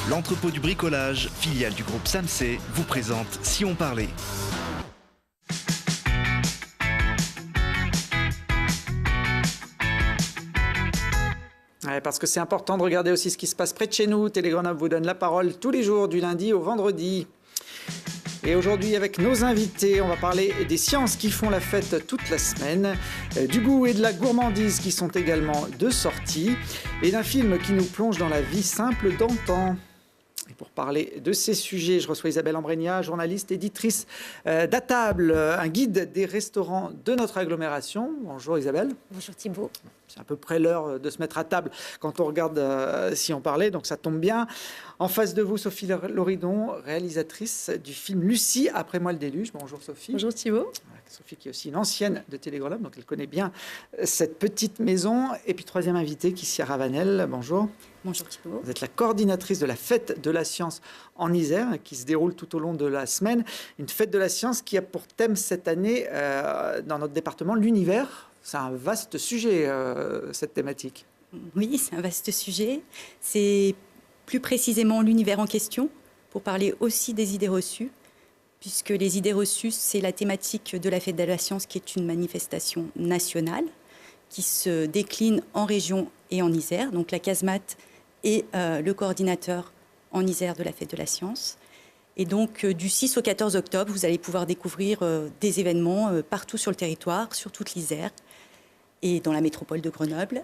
L'entrepôt du bricolage, filiale du groupe Samsé, vous présente Si on parlait. Ouais, parce que c'est important de regarder aussi ce qui se passe près de chez nous. Télé Grenoble vous donne la parole tous les jours, du lundi au vendredi. Et aujourd'hui, avec nos invités, on va parler des sciences qui font la fête toute la semaine, du goût et de la gourmandise qui sont également de sortie, et d'un film qui nous plonge dans la vie simple d'antan. Et pour parler de ces sujets, je reçois Isabelle Ambrenia, journaliste, éditrice d'À table, un guide des restaurants de notre agglomération. Bonjour Isabelle. Bonjour Thibault. C'est à peu près l'heure de se mettre à table quand on regarde Si on parlait, donc ça tombe bien. En face de vous, Sophie Loridon, réalisatrice du film Lucie, après moi le déluge. Bonjour Sophie. Bonjour Thibault. Sophie qui est aussi une ancienne de Télé Grenoble, donc elle connaît bien cette petite maison. Et puis troisième invité, Kissia Ravanel. Bonjour. Bonjour Thibault. Vous êtes la coordinatrice de la fête de la science en Isère, qui se déroule tout au long de la semaine. Une fête de la science qui a pour thème cette année, dans notre département, l'univers. C'est un vaste sujet, cette thématique. Oui, c'est un vaste sujet. C'est plus précisément l'univers en question, pour parler aussi des idées reçues, puisque les idées reçues, c'est la thématique de la fête de la science, qui est une manifestation nationale, qui se décline en région et en Isère. Donc la casemate est le coordinateur en Isère de la fête de la science. Et donc du 6 au 14 octobre, vous allez pouvoir découvrir des événements partout sur le territoire, sur toute l'Isère et dans la métropole de Grenoble.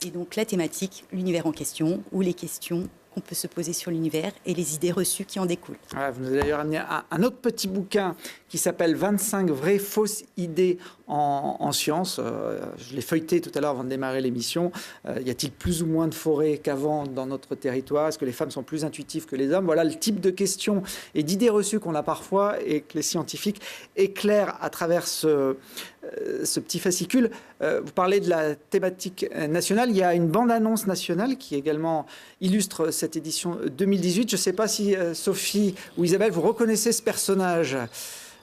Et donc la thématique, l'univers en question, ou les questions qu'on peut se poser sur l'univers et les idées reçues qui en découlent. Voilà, vous nous avez d'ailleurs amené un autre petit bouquin qui s'appelle 25 vraies fausses idées en sciences. Je l'ai feuilleté tout à l'heure avant de démarrer l'émission. Y a-t-il plus ou moins de forêts qu'avant dans notre territoire? Est-ce que les femmes sont plus intuitives que les hommes? Voilà le type de questions et d'idées reçues qu'on a parfois et que les scientifiques éclairent à travers ce petit fascicule. Vous parlez de la thématique nationale. Il y a une bande-annonce nationale qui également illustre cette édition 2018. Je ne sais pas si Sophie ou Isabelle, vous reconnaissez ce personnage.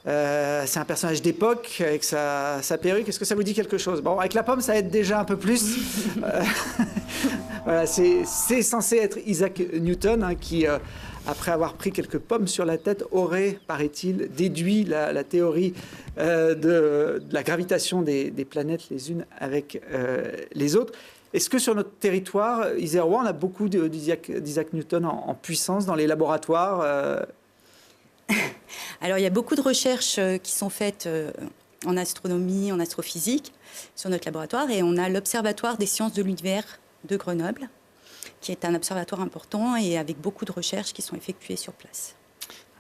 C'est un personnage d'époque avec sa perruque. Est-ce que ça vous dit quelque chose? Bon, avec la pomme, ça aide déjà un peu plus. Voilà, c'est censé être Isaac Newton, hein, qui, après avoir pris quelques pommes sur la tête, aurait, paraît-il, déduit la théorie de la gravitation des planètes les unes avec les autres. Est-ce que sur notre territoire isérois, on a beaucoup d'Isaac Newton en puissance dans les laboratoires Alors, il y a beaucoup de recherches qui sont faites en astronomie, en astrophysique, sur notre laboratoire. Et on a l'Observatoire des sciences de l'univers de Grenoble, qui est un observatoire important et avec beaucoup de recherches qui sont effectuées sur place.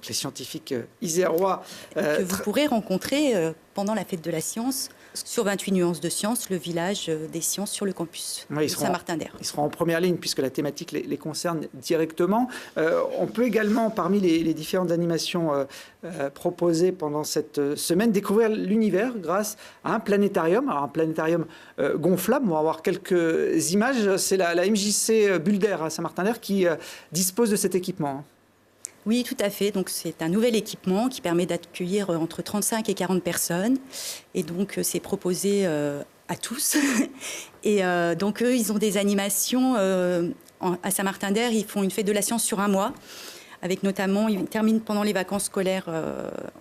Les scientifiques isérois que vous pourrez rencontrer pendant la fête de la science sur 28 nuances de sciences, le village des sciences sur le campus de Saint-Martin-d'Hers. Ils seront en première ligne puisque la thématique les concerne directement. On peut également, parmi les différentes animations proposées pendant cette semaine, découvrir l'univers grâce à un planétarium. Alors un planétarium gonflable, on va avoir quelques images. C'est la MJC Bulle d'Air à Saint-Martin-d'Hers qui dispose de cet équipement. Oui, tout à fait. Donc, c'est un nouvel équipement qui permet d'accueillir entre 35 et 40 personnes. Et donc, c'est proposé à tous. Et donc, eux, ils ont des animations. À Saint-Martin-d'Hers, ils font une fête de la science sur un mois. Avec notamment, ils terminent pendant les vacances scolaires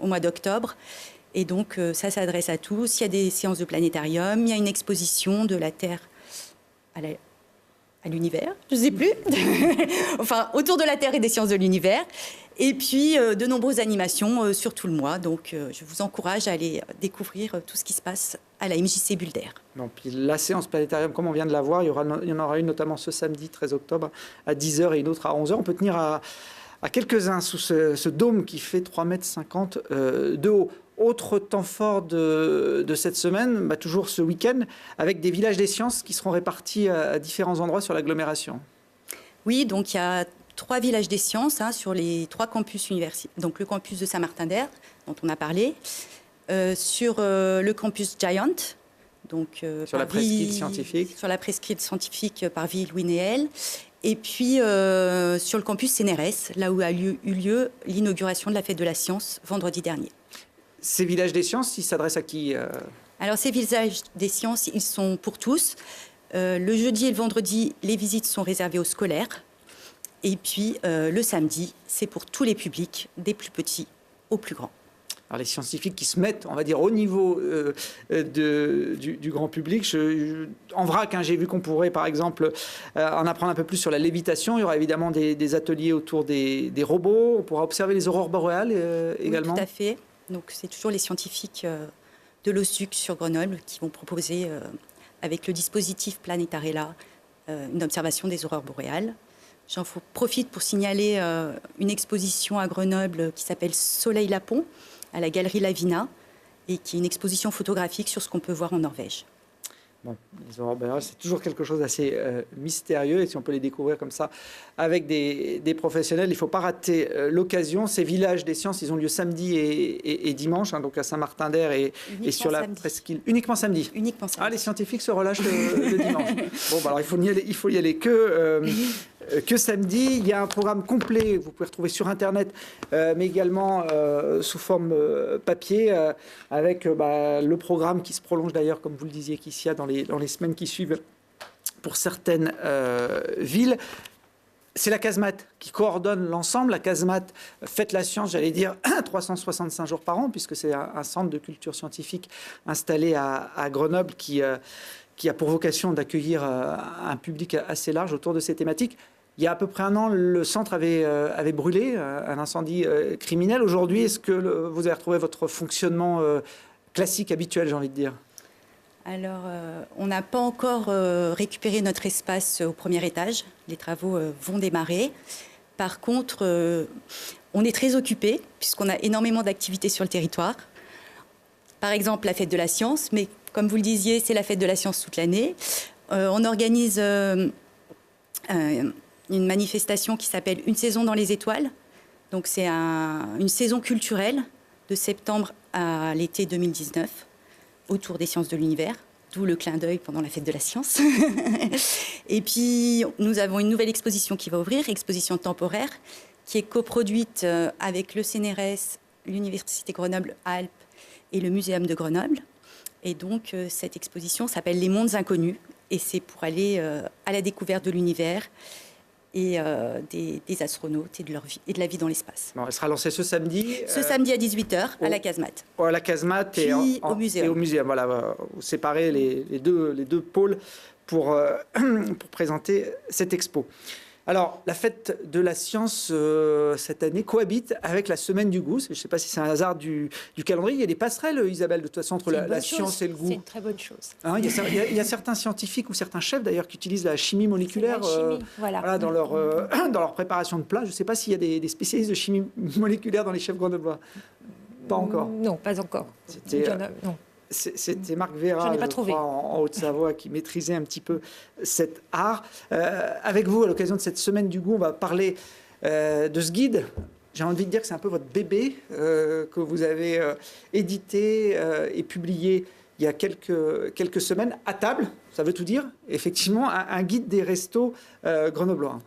au mois d'octobre. Et donc, ça s'adresse à tous. Il y a des séances de planétarium. Il y a une exposition de la Terre à l'univers, je ne sais plus, enfin autour de la Terre et des sciences de l'univers, et puis de nombreuses animations sur tout le mois. Donc je vous encourage à aller découvrir tout ce qui se passe à la MJC Bulle d'Air. Donc, la séance planétarium, comme on vient de la voir, il y en aura une notamment ce samedi 13 octobre à 10h et une autre à 11h. On peut tenir à quelques-uns sous ce dôme qui fait 3,50 m de haut. Autre temps fort de cette semaine, toujours ce week-end, avec des villages des sciences qui seront répartis à différents endroits sur l'agglomération. Oui, donc il y a 3 villages des sciences sur les 3 campus universitaires. Donc le campus de Saint-Martin-d'Hers, dont on a parlé, sur le campus Giant, donc sur la presqu'île scientifique. Sur la presqu'île scientifique par Louis Néel. Et puis sur le campus CNRS, là où a eu lieu l'inauguration de la fête de la science vendredi dernier. Ces villages des sciences, ils s'adressent à qui Alors, ces villages des sciences, ils sont pour tous. Le jeudi et le vendredi, les visites sont réservées aux scolaires. Et puis le samedi, c'est pour tous les publics, des plus petits aux plus grands. Alors les scientifiques qui se mettent, on va dire, au niveau du grand public. En vrac, j'ai vu qu'on pourrait, par exemple, en apprendre un peu plus sur la lévitation. Il y aura évidemment des ateliers autour des robots. On pourra observer les aurores boréales également. Oui, tout à fait. Donc c'est toujours les scientifiques de l'OSUC sur Grenoble qui vont proposer, avec le dispositif Planetarella, une observation des aurores boréales. J'en profite pour signaler une exposition à Grenoble qui s'appelle Soleil-Lapon, à la Galerie Lavina, et qui est une exposition photographique sur ce qu'on peut voir en Norvège. Bon, les aurores boréales, c'est toujours quelque chose d'assez mystérieux, et si on peut les découvrir comme ça avec des professionnels, il ne faut pas rater l'occasion. Ces villages des sciences, ils ont lieu samedi et dimanche, donc à Saint-Martin-d'Air et sur la presqu'île. Uniquement samedi. Uniquement samedi. Ah, les scientifiques se relâchent le dimanche. Bon, bah alors il faut y aller que samedi. Il y a un programme complet, vous pouvez retrouver sur Internet, mais également sous forme papier, avec le programme qui se prolonge d'ailleurs, comme vous le disiez, Kissia, dans les semaines qui suivent pour certaines villes. C'est la casemate qui coordonne l'ensemble. La casemate Fête la science, j'allais dire, 365 jours par an, puisque c'est un centre de culture scientifique installé à Grenoble qui a pour vocation d'accueillir un public assez large autour de ces thématiques. Il y a à peu près un an, le centre avait brûlé, un incendie criminel. Aujourd'hui, est-ce que vous avez retrouvé votre fonctionnement classique, habituel, j'ai envie de dire ? Alors, on n'a pas encore récupéré notre espace au premier étage. Les travaux vont démarrer. Par contre, on est très occupés, puisqu'on a énormément d'activités sur le territoire. Par exemple, la fête de la science, mais comme vous le disiez, c'est la fête de la science toute l'année. On organise une manifestation qui s'appelle Une saison dans les étoiles. Donc, c'est une saison culturelle de septembre à l'été 2019. Autour des sciences de l'univers, d'où le clin d'œil pendant la fête de la science. Et puis, nous avons une nouvelle exposition qui va ouvrir, exposition temporaire, qui est coproduite avec le CNRS, l'Université Grenoble-Alpes et le Muséum de Grenoble. Et donc, cette exposition s'appelle Les Mondes Inconnus, et c'est pour aller à la découverte de l'univers et des astronautes et de leur vie, et de la vie dans l'espace. Bon, elle sera lancée ce samedi. Ce samedi à 18h, à la casemate. À la casemate et au muséum. Et au muséum. Voilà, vous séparez les deux pôles pour présenter cette expo. Alors, la fête de la science, cette année, cohabite avec la semaine du goût. Je ne sais pas si c'est un hasard du calendrier. Il y a des passerelles, Isabelle, de toute façon, entre la science et le goût. C'est une très bonne chose. Il y a certains scientifiques ou certains chefs, d'ailleurs, qui utilisent la chimie moléculaire dans leur préparation de plats. Je ne sais pas s'il y a des spécialistes de chimie moléculaire dans les chefs grenoblois. Pas encore. Non, pas encore. Non. C'était Marc Vera, je crois, en Haute-Savoie, qui maîtrisait un petit peu cet art. Avec vous, à l'occasion de cette semaine du goût, on va parler de ce guide. J'ai envie de dire que c'est un peu votre bébé que vous avez édité et publié il y a quelques semaines à table. Ça veut tout dire. Effectivement, un guide des restos grenoblois.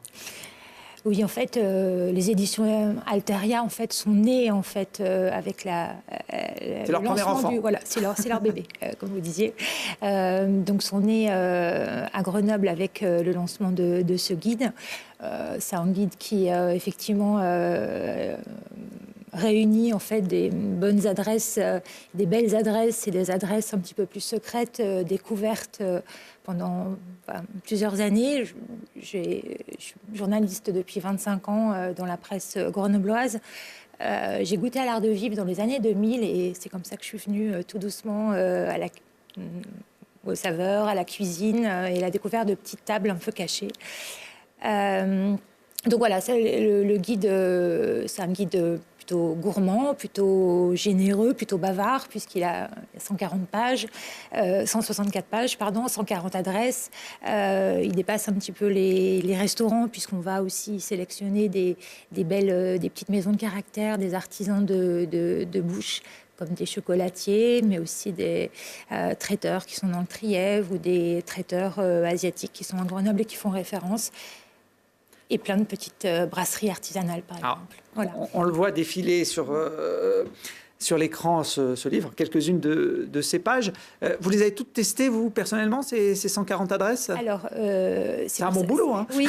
Oui, en fait, les éditions Alteria, en fait, sont nées en fait avec c'est leur premier enfant. Voilà, c'est leur bébé, comme vous disiez. Donc, sont nés à Grenoble avec le lancement de ce guide. C'est un guide qui effectivement réunit en fait des bonnes adresses, des belles adresses et des adresses un petit peu plus secrètes, découvertes pendant plusieurs années. Je suis journaliste depuis 25 ans dans la presse grenobloise. J'ai goûté à l'art de vivre dans les années 2000 et c'est comme ça que je suis venue tout doucement aux saveurs, à la cuisine et la découverte de petites tables un peu cachées. Donc voilà, le guide, c'est un guide plutôt gourmand, plutôt généreux, plutôt bavard, puisqu'il a 140 pages, 164 pages, 140 adresses. Il dépasse un petit peu les restaurants, puisqu'on va aussi sélectionner des petites maisons de caractère, des artisans de bouche, comme des chocolatiers, mais aussi des traiteurs qui sont dans le Trièves ou des traiteurs asiatiques qui sont à Grenoble et qui font référence. Et plein de petites brasseries artisanales, par exemple. Voilà. On le voit défiler sur sur l'écran ce livre, quelques-unes de ces pages. Vous les avez toutes testées, vous, personnellement, ces 140 adresses? Alors, c'est un bon boulot, hein. Oui,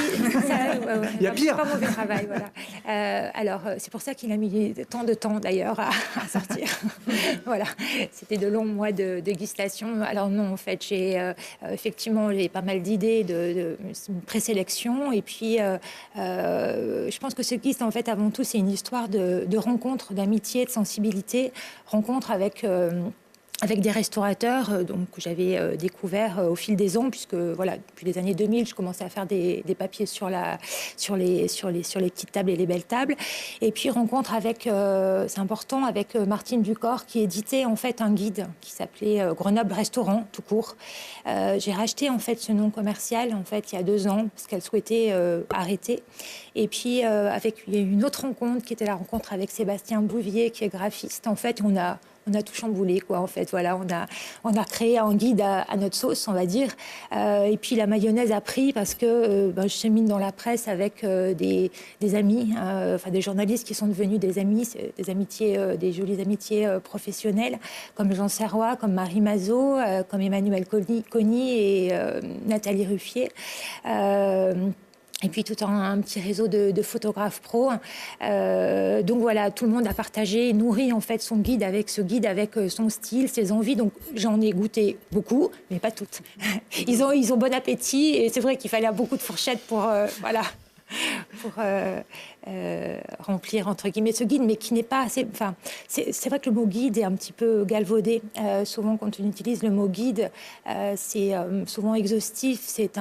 il y a pire. Pas mauvais travail, voilà. Alors, c'est pour ça qu'il a mis tant de temps, d'ailleurs, à sortir. Voilà, c'était de longs mois de dégustation. Alors non, en fait, effectivement, j'ai pas mal d'idées de présélection. Et puis, je pense que ce guide, en fait, avant tout, c'est une histoire de rencontre, d'amitié, de sensibilité, rencontre avec des restaurateurs donc, que j'avais découverts au fil des ans, puisque voilà, depuis les années 2000, je commençais à faire des papiers sur les petites tables et les belles tables. Et puis rencontre avec, c'est important, avec Martine Ducor, qui éditait en fait un guide qui s'appelait Grenoble Restaurant, tout court. J'ai racheté en fait ce nom commercial en fait il y a 2 ans parce qu'elle souhaitait arrêter. Et puis il y a eu une autre rencontre qui était la rencontre avec Sébastien Bouvier, qui est graphiste. En fait, on a tout chamboulé, quoi, en fait. Voilà, on a créé un guide à notre sauce, on va dire. Et puis, la mayonnaise a pris parce que je chemine dans la presse avec des amis, des journalistes qui sont devenus des amis, des amitiés, des jolies amitiés professionnelles, comme Jean Serrois, comme Marie Mazot, comme Emmanuel Cogny et Nathalie Ruffier. Et puis tout un petit réseau de photographes pros. Donc voilà, tout le monde a partagé, nourri en fait son guide avec son style, ses envies. Donc j'en ai goûté beaucoup, mais pas toutes. Ils ont bon appétit et c'est vrai qu'il fallait beaucoup de fourchettes pour remplir entre guillemets ce guide, mais qui n'est pas assez. Enfin, c'est vrai que le mot guide est un petit peu galvaudé. Souvent, quand on utilise le mot guide, c'est souvent exhaustif. C'est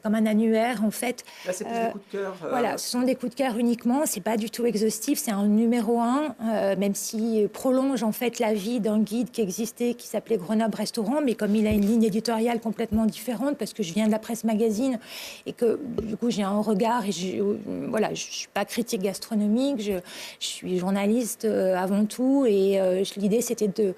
comme un annuaire en fait. Là, c'est plus des coups de cœur. Voilà, ce sont des coups de cœur uniquement. C'est pas du tout exhaustif. C'est un numéro 1, même s'il prolonge en fait la vie d'un guide qui existait, qui s'appelait Grenoble Restaurant, mais comme il a une ligne éditoriale complètement différente, parce que je viens de la presse magazine et que du coup j'ai un regard et je suis pas critique gastronomique, je suis journaliste avant tout et l'idée c'était de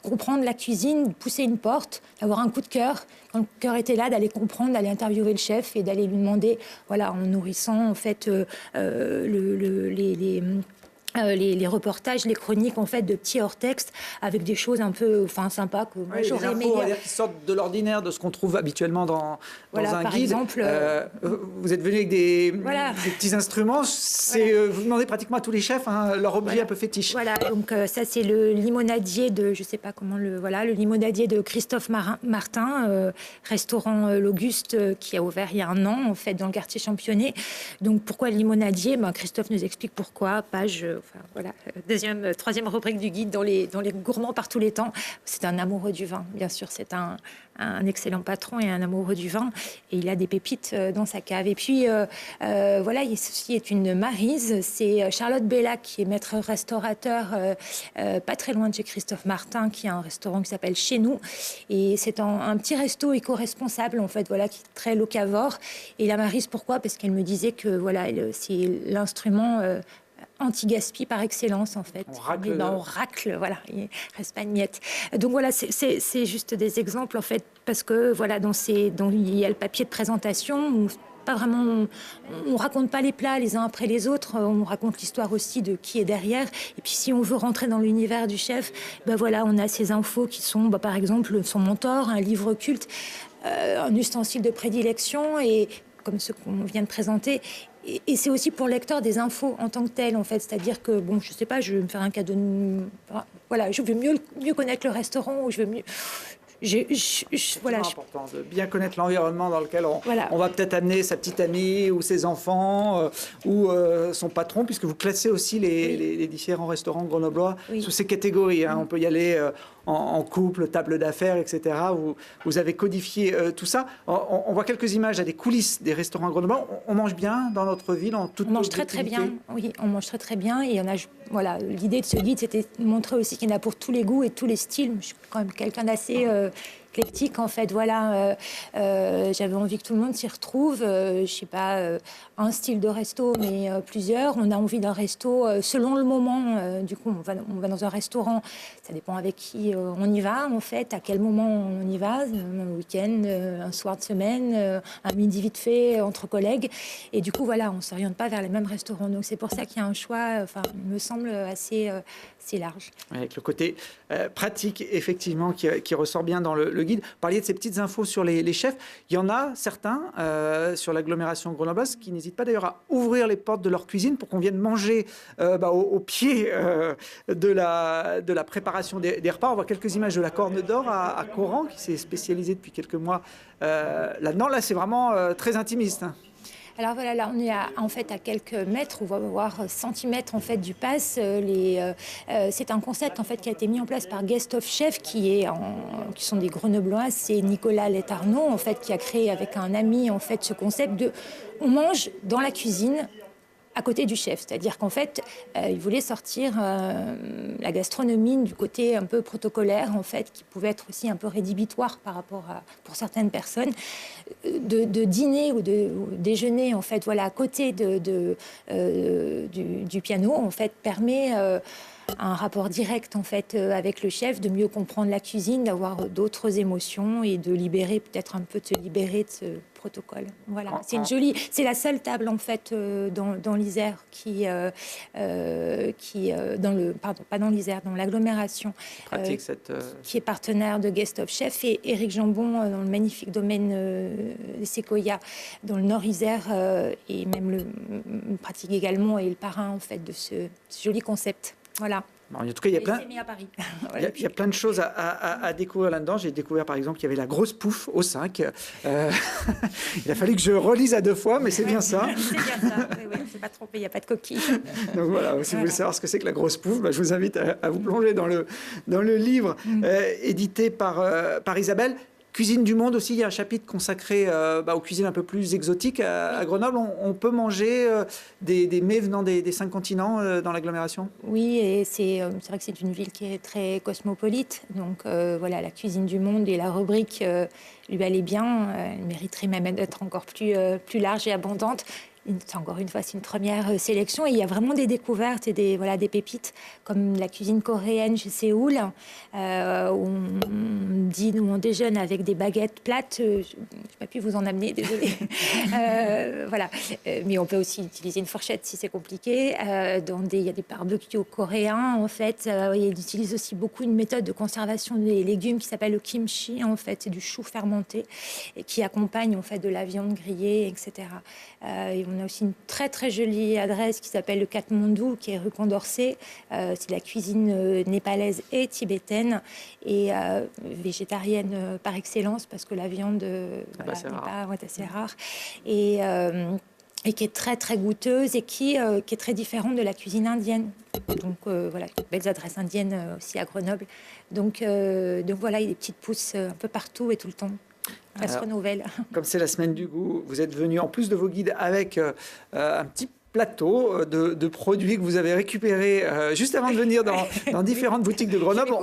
comprendre la cuisine, de pousser une porte, d'avoir un coup de cœur. Quand le cœur était là, d'aller comprendre, d'aller interviewer le chef et d'aller lui demander, en nourrissant en fait les reportages, les chroniques en fait de petits hors-textes avec des choses un peu sympas que moi j'aurais aimé dire qui sortent de l'ordinaire, de ce qu'on trouve habituellement dans un par guide. Exemple, vous êtes venu avec des petits instruments. Vous demandez pratiquement à tous les chefs leur objet un peu fétiche. Voilà, donc ça c'est le limonadier de, je sais pas comment le limonadier de Christophe Martin, restaurant L'Auguste qui a ouvert il y a 1 an en fait dans le quartier Championnet. Donc pourquoi le limonadier? Christophe nous explique pourquoi. Page troisième rubrique du guide dans les gourmands par tous les temps. C'est un amoureux du vin, bien sûr. C'est un excellent patron et un amoureux du vin. Et il a des pépites dans sa cave. Et puis, ceci est une Maryse. C'est Charlotte Bellac, qui est maître restaurateur, pas très loin de chez Christophe Martin, qui a un restaurant qui s'appelle Chez Nous. Et c'est un petit resto éco-responsable, en fait, qui est très locavore. Et la Maryse, pourquoi? Parce qu'elle me disait que, c'est l'instrument anti-gaspi par excellence, en fait. On racle, voilà, il reste pas de miettes. Donc voilà, c'est juste des exemples, en fait, parce que il y a le papier de présentation où pas vraiment, on raconte pas les plats les uns après les autres, on raconte l'histoire aussi de qui est derrière. Et puis si on veut rentrer dans l'univers du chef, on a ces infos qui sont, par exemple, son mentor, un livre culte, un ustensile de prédilection et comme ce qu'on vient de présenter. Et c'est aussi pour le lecteur des infos en tant que tel, en fait. C'est-à-dire que, je sais pas, je vais me faire un cadeau je veux mieux connaître le restaurant, ou je veux mieux... C'est important de bien connaître l'environnement dans lequel on va peut-être amener sa petite amie ou ses enfants ou son patron, puisque vous classez aussi les différents restaurants grenoblois sous ces catégories. On peut y aller en couple, table d'affaires, etc. Vous avez codifié tout ça. On voit quelques images à des coulisses des restaurants grenoblois. On mange bien dans notre ville en toute On mange très très bien. Oui, on mange très très bien. Et l'idée de ce guide, c'était de montrer aussi qu'il y en a pour tous les goûts et tous les styles. Je suis quand même quelqu'un d'assez éclectique, en fait. Voilà, j'avais envie que tout le monde s'y retrouve. Je sais pas, un style de resto, mais plusieurs. On a envie d'un resto selon le moment. Du coup, on va dans un restaurant. Ça dépend avec qui on y va, en fait, à quel moment on y va. Un week-end, un soir de semaine, un midi vite fait entre collègues. Et du coup, voilà, on ne s'oriente pas vers les mêmes restaurants. Donc, c'est pour ça qu'il y a un choix, il me semble, assez large. Avec le côté pratique, effectivement, qui ressort bien dans le guide. Vous parliez de ces petites infos sur les chefs. Il y en a certains sur l'agglomération grenobloise qui n'hésitent pas d'ailleurs à ouvrir les portes de leur cuisine pour qu'on vienne manger au pied de la préparation des repas. On voit quelques images de la Corne d'Or à Coran, qui s'est spécialisée depuis quelques mois là-dedans. Là, c'est vraiment très intimiste. Alors voilà, là on est en fait à quelques mètres, voire centimètres en fait du pass. C'est un concept en fait qui a été mis en place par Guest of Chef qui sont des Grenoblois. C'est Nicolas Letarnaud en fait qui a créé avec un ami en fait ce concept de on mange dans la cuisine à côté du chef, c'est-à-dire qu'en fait, il voulait sortir la gastronomie du côté un peu protocolaire, en fait, qui pouvait être aussi un peu rédhibitoire par rapport pour certaines personnes, de dîner ou de déjeuner, en fait, voilà, à côté du piano, en fait, permet un rapport direct en fait avec le chef, de mieux comprendre la cuisine, d'avoir d'autres émotions et de libérer peut-être un peu de se libérer de ce protocole. Voilà, c'est la seule table en fait dans l'Isère dans l'agglomération qui est partenaire de Guest of Chef, et Éric Jambon dans le magnifique domaine des Séquoias dans le Nord Isère et même le pratique également et le parrain en fait de ce joli concept. Voilà. En tout cas, il y a plein de choses à découvrir là-dedans. J'ai découvert, par exemple, qu'il y avait la grosse pouffe au 5. Il a fallu que je relise à 2 fois, mais c'est bien ça. C'est bien ça. Oui, c'est pas trompé, il n'y a pas de coquille. Donc voilà, si vous voulez savoir ce que c'est que la grosse pouffe, je vous invite à vous plonger dans le livre édité par Isabelle. Cuisine du monde aussi, il y a un chapitre consacré aux cuisines un peu plus exotiques à Grenoble. On peut manger des mets venant des 5 continents dans l'agglomération ? Oui, et c'est vrai que c'est une ville qui est très cosmopolite. Donc voilà, la cuisine du monde et la rubrique lui allait bien. Elle mériterait même d'être encore plus large et abondante. Encore une fois, c'est une première sélection et il y a vraiment des découvertes et des pépites comme la cuisine coréenne chez Séoul où on déjeune avec des baguettes plates. Je n'ai pas pu vous en amener, désolée. Voilà. Mais on peut aussi utiliser une fourchette si c'est compliqué. Il y a des barbecues coréens en fait. Ils utilisent aussi beaucoup une méthode de conservation des légumes qui s'appelle le kimchi en fait. C'est du chou fermenté et qui accompagne en fait de la viande grillée, etc. Et on a aussi une très très jolie adresse qui s'appelle le Katmandou, qui est rue Condorcet. C'est de la cuisine népalaise et tibétaine et végétarienne par excellence parce que la viande n'est assez rare. Et qui est très très goûteuse et qui est très différente de la cuisine indienne. Donc voilà, belles adresses indiennes aussi à Grenoble. Donc voilà, il y a des petites pousses un peu partout et tout le temps. Ça se renouvelle. Comme c'est la semaine du goût, vous êtes venu en plus de vos guides avec un petit plateau de produits que vous avez récupérés juste avant de venir dans différentes boutiques de Grenoble.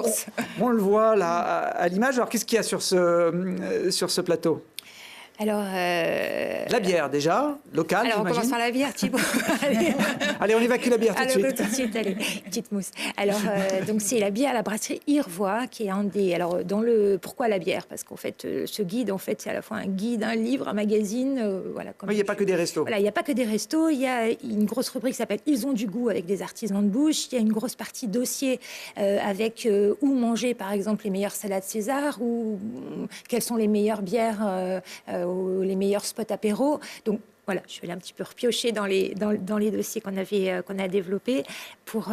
On le voit là à l'image. Alors qu'est-ce qu'il y a sur ce plateau ? Alors, la bière déjà, locale. Alors on commence par la bière, Thibaut. Allez, on évacue la bière tout de suite. Tout de suite, allez, petite mousse. Alors, donc c'est la bière à la brasserie Irvois, qui est un des. Alors, pourquoi la bière ? Parce qu'en fait, ce guide, en fait, c'est à la fois un guide, un livre, un magazine, voilà. Il n'y a pas que des restos. Voilà, il n'y a pas que des restos. Il y a une grosse rubrique qui s'appelle Ils ont du goût avec des artisans de bouche. Il y a une grosse partie dossier avec où manger, par exemple, les meilleures salades César ou quelles sont les meilleures bières. Les meilleurs spots apéro. Donc voilà, je vais aller un petit peu repiocher dans les dossiers qu'on a développés pour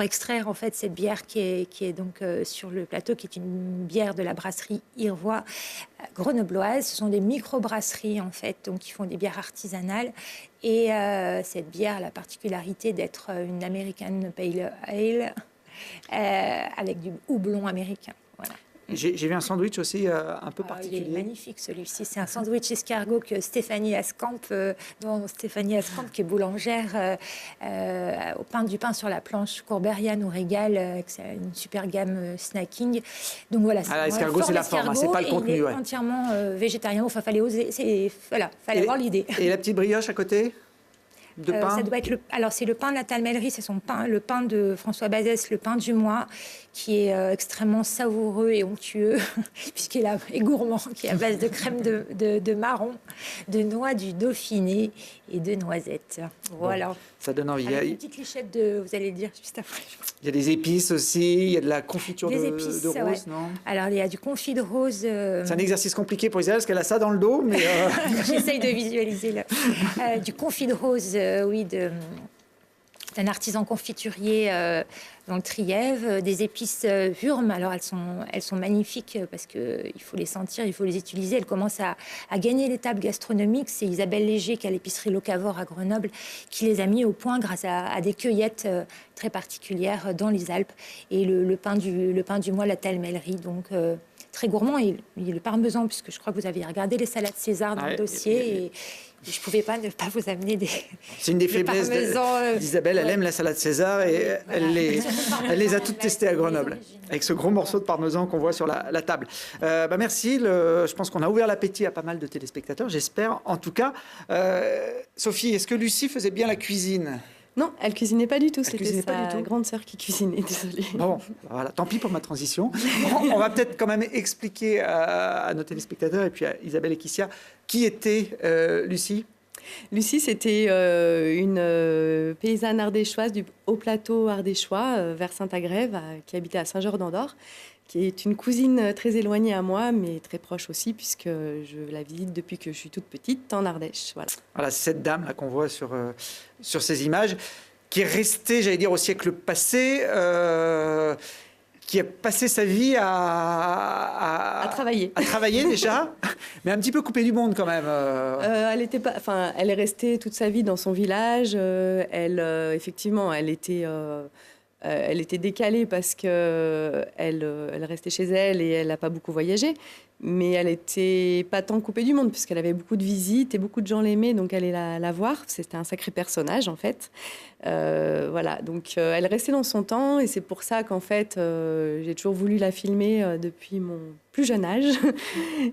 extraire en fait cette bière qui est donc sur le plateau, qui est une bière de la brasserie Irvois grenobloise. Ce sont des micro-brasseries en fait, donc qui font des bières artisanales. Et cette bière a la particularité d'être une American Pale Ale avec du houblon américain. Voilà. J'ai vu un sandwich aussi un peu particulier. Il est magnifique celui-ci. C'est un sandwich escargot que Stéphanie Ascamp, qui est boulangère, du pain sur la planche Courberia nous régale. C'est une super gamme snacking. Donc voilà. L'escargot, c'est la forme, c'est pas le contenu. Il est entièrement végétarien. Enfin, fallait oser. Fallait avoir l'idée. Et la petite brioche à côté de pain. Ça doit être c'est le pain de la Talmellerie, c'est son pain, le pain de François Bazès, le pain du mois, qui est extrêmement savoureux et onctueux, puisqu'il est gourmand, qui est à base de crème de marron, de noix du Dauphiné et de noisettes. Voilà. Bon, ça donne envie. Avec une petite lichette de, vous allez le dire juste après. Il y a des épices aussi, il y a de la confiture de rose, non? Alors, il y a du confit de rose. C'est un exercice compliqué pour Isabelle, parce qu'elle a ça dans le dos, mais... J'essaye de visualiser, là. Du confit de rose, d'un artisan confiturier dans le Trièves, des épices Wurm. Alors elles sont magnifiques parce qu'il faut les sentir, il faut les utiliser. Elles commencent à gagner l'étape gastronomique. C'est Isabelle Léger, qui a l'épicerie Locavor à Grenoble, qui les a mis au point grâce à des cueillettes très particulières dans les Alpes. Et le pain du mois, la Talmellerie, donc très gourmand. Et le parmesan, puisque je crois que vous avez regardé les salades César dans le dossier. Et je ne pouvais pas ne pas vous amener des... C'est une des faiblesses d'Isabelle. Elle aime la salade César et elle les a toutes testées à Grenoble, avec ce gros morceau de parmesan qu'on voit sur la table. Merci. Je pense qu'on a ouvert l'appétit à pas mal de téléspectateurs, j'espère. En tout cas, Sophie, est-ce que Lucie faisait bien la cuisine ? Non, elle cuisinait pas du tout. C'était sa grande sœur qui cuisinait, désolée. Bon, voilà, tant pis pour ma transition. On va peut-être quand même expliquer à nos téléspectateurs et puis à Isabelle et Kissia qui était Lucie. Lucie, c'était une paysanne ardéchoise du haut plateau ardéchois, vers Saint-Agrève, qui habitait à Saint-Georges-d'Andorre, qui est une cousine très éloignée à moi, mais très proche aussi, puisque je la visite depuis que je suis toute petite en Ardèche. Voilà, c'est cette dame là qu'on voit sur ces images, qui est restée, j'allais dire, au siècle passé, qui a passé sa vie à travailler. À travailler déjà, mais un petit peu coupée du monde quand même. Elle est restée toute sa vie dans son village. Effectivement, elle était décalée parce qu'elle restait chez elle et elle n'a pas beaucoup voyagé. Mais elle n'était pas tant coupée du monde puisqu'elle avait beaucoup de visites et beaucoup de gens l'aimaient, donc elle allait la voir. C'était un sacré personnage en fait. Donc elle restait dans son temps et c'est pour ça qu'en fait j'ai toujours voulu la filmer depuis mon plus jeune âge.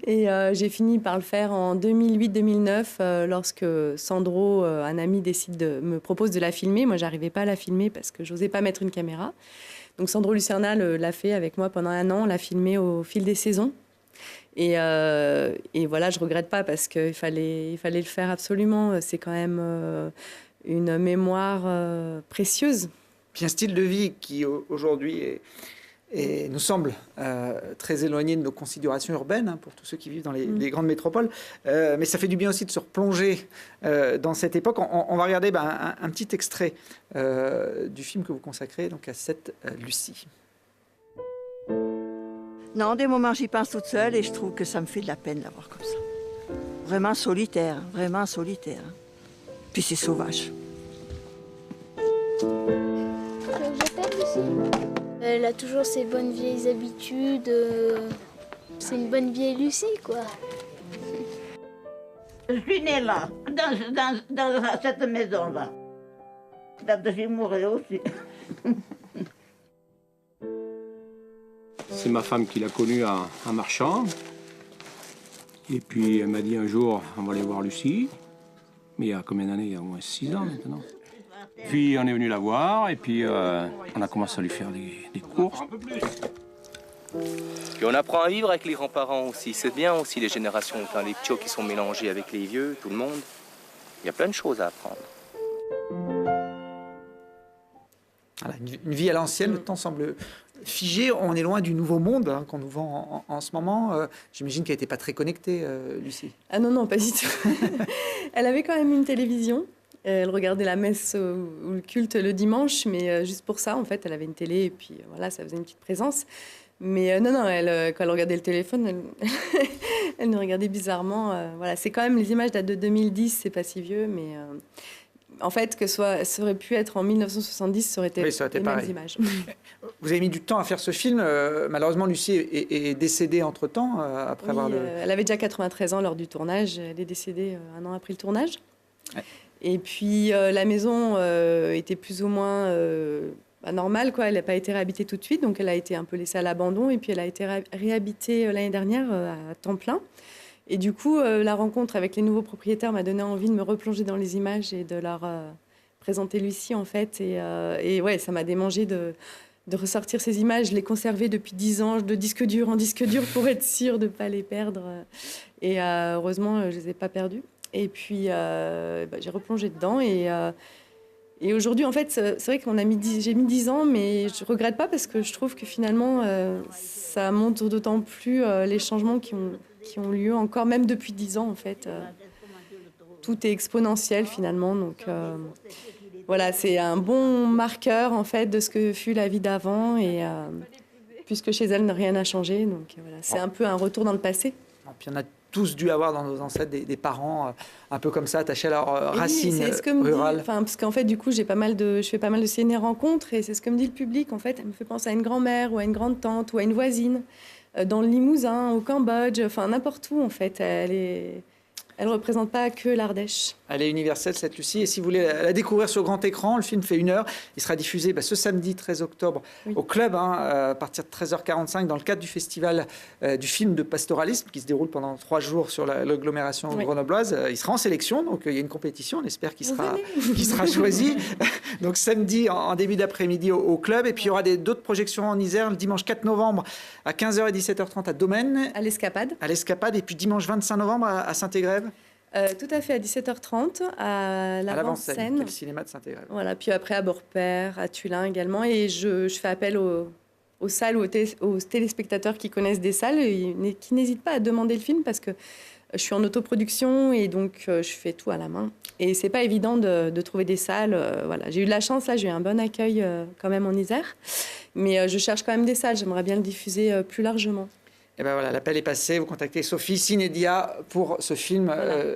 Et j'ai fini par le faire en 2008-2009 lorsque Sandro, un ami, me propose de la filmer. Moi, j'arrivais pas à la filmer parce que j'osais pas mettre une caméra. Donc Sandro Lucerna l'a fait avec moi pendant 1 an. On l'a filmé au fil des saisons. Et voilà, je regrette pas parce qu'il fallait le faire absolument. C'est quand même une mémoire précieuse. Puis un style de vie qui aujourd'hui nous semble très éloigné de nos considérations urbaines, pour tous ceux qui vivent dans les grandes métropoles. Mais ça fait du bien aussi de se replonger dans cette époque. On va regarder un petit extrait du film que vous consacrez donc à cette Lucie. Non, des moments, j'y pense toute seule et je trouve que ça me fait de la peine de la voir comme ça. Vraiment solitaire, vraiment solitaire. Puis c'est sauvage. Je t'aime aussi. Elle a toujours ses bonnes vieilles habitudes. C'est une bonne vieille Lucie, quoi. Je suis née là, dans cette maison-là. J'y mourrai aussi. C'est ma femme qui l'a connue à Marchand. Et puis elle m'a dit un jour, on va aller voir Lucie. Mais il y a combien d'années? Il y a au moins 6 ans maintenant. Puis on est venu la voir et puis on a commencé à lui faire des courses. Puis on apprend à vivre avec les grands-parents aussi. C'est bien aussi les générations, enfin, les petits qui sont mélangés avec les vieux, tout le monde. Il y a plein de choses à apprendre. Voilà, une vie à l'ancienne, le temps semble figé. On est loin du nouveau monde qu'on nous vend en ce moment. J'imagine qu'elle n'était pas très connectée, Lucie. Ah non, pas du tout. Elle avait quand même une télévision. Elle regardait la messe ou le culte le dimanche, mais juste pour ça, en fait, elle avait une télé et puis voilà, ça faisait une petite présence. Mais non, quand elle regardait le téléphone, elle nous regardait bizarrement. Voilà, c'est quand même, les images datent de 2010, c'est pas si vieux, mais En fait, ça aurait pu être en 1970, ça aurait été, Oui, ça aurait été les pareil. mêmes images. Vous avez mis du temps à faire ce film. Malheureusement, Lucie est décédée entre-temps, après avoir Oui, elle avait déjà 93 ans lors du tournage. Elle est décédée 1 an après le tournage. Ouais. Et puis, la maison était plus ou moins normale, quoi. Elle n'a pas été réhabitée tout de suite, donc elle a été un peu laissée à l'abandon. Et puis, elle a été réhabitée l'année dernière à temps plein. Et du coup, la rencontre avec les nouveaux propriétaires m'a donné envie de me replonger dans les images et de leur présenter Lucie, en fait. Et ouais, ça m'a démangé de ressortir ces images, les conserver depuis 10 ans, de disque dur en disque dur pour être sûre de ne pas les perdre. Et heureusement, je ne les ai pas perdues. Et puis, j'ai replongé dedans. Et aujourd'hui, en fait, c'est vrai que j'ai mis 10 ans, mais je ne regrette pas parce que je trouve que finalement, ça montre d'autant plus les changements qui ont lieu encore, même depuis 10 ans, en fait. Tout est exponentiel, finalement. Donc, voilà, c'est un bon marqueur, en fait, de ce que fut la vie d'avant. Et puisque chez elle, rien n'a changé. Donc, voilà, c'est un peu un retour dans le passé. Et puis, on a tous dû avoir dans nos ancêtres des parents un peu comme ça, attachés à leurs racines rurales. Parce qu'en fait, du coup, je fais pas mal de ciné-rencontres et c'est ce que me dit le public. En fait, elle me fait penser à une grand-mère ou à une grande-tante ou à une voisine dans le Limousin, au Cambodge, enfin n'importe où, en fait. Elle ne représente pas que l'Ardèche. Elle est universelle, cette Lucie. Et si vous voulez la découvrir sur grand écran, le film fait 1 heure. Il sera diffusé ce samedi 13 octobre au Club, à partir de 13h45, dans le cadre du festival du film de pastoralisme qui se déroule pendant 3 jours sur l'agglomération grenobloise. Il sera en sélection, donc il y a une compétition. On espère qu'il sera choisi. Donc samedi, en début d'après-midi au Club. Et puis il y aura d'autres projections en Isère le dimanche 4 novembre à 15h et 17h30 à Domaine. À l'Escapade. À l'Escapade. Et puis dimanche 25 novembre à Saint-Égrève. Tout à fait, à 17h30 à l'Avant-Scène. Le cinéma de Saint-Égrève. Voilà, puis après à Beaurepaire, à Tullin également. Et je fais appel aux salles, aux téléspectateurs qui connaissent des salles et qui n'hésitent pas à demander le film parce que je suis en autoproduction et donc je fais tout à la main. Et c'est pas évident de trouver des salles. Voilà. J'ai eu de la chance, là, j'ai eu un bon accueil quand même en Isère. Mais je cherche quand même des salles, j'aimerais bien le diffuser plus largement. Et ben voilà, l'appel est passé. Vous contactez Sophie Cinédia pour ce film. Voilà.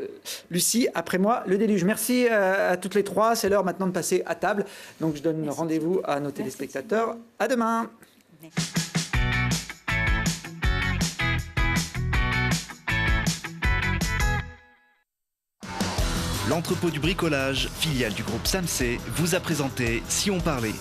Lucie, après moi, le déluge. Merci à toutes les 3. C'est l'heure maintenant de passer à table. Donc je donne rendez-vous à nos téléspectateurs. À demain. Merci. L'entrepôt du bricolage, filiale du groupe Samsé, vous a présenté Si on parlait.